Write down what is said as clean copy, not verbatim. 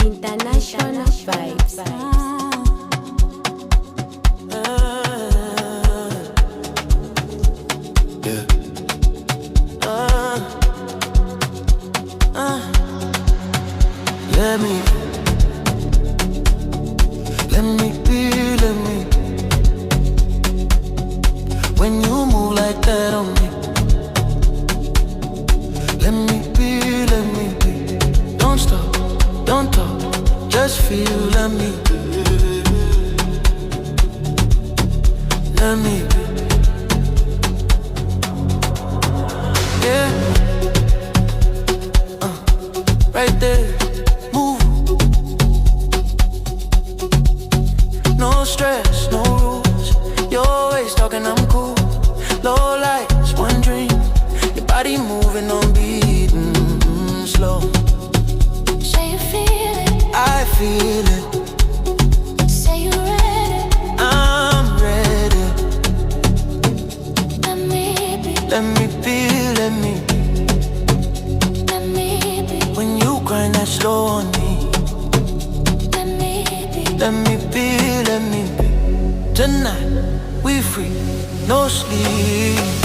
International vibes. Yeah. Let me be, let me. When you move like that on me, let me be. Don't stop, don't talk, just feel, let me be. Let me be. Yeah. Right there, move. No stress, no rules. You're always talking, I'm cool. Low lights, one dream. Your body moving on beat, slow. Say you feel it, I feel it. say you ready. I'm ready. Let me be, Let me be, let me be. let me be, When you grind that slow on me, let me be. let me be, let me be. Tonight, we free, no sleep.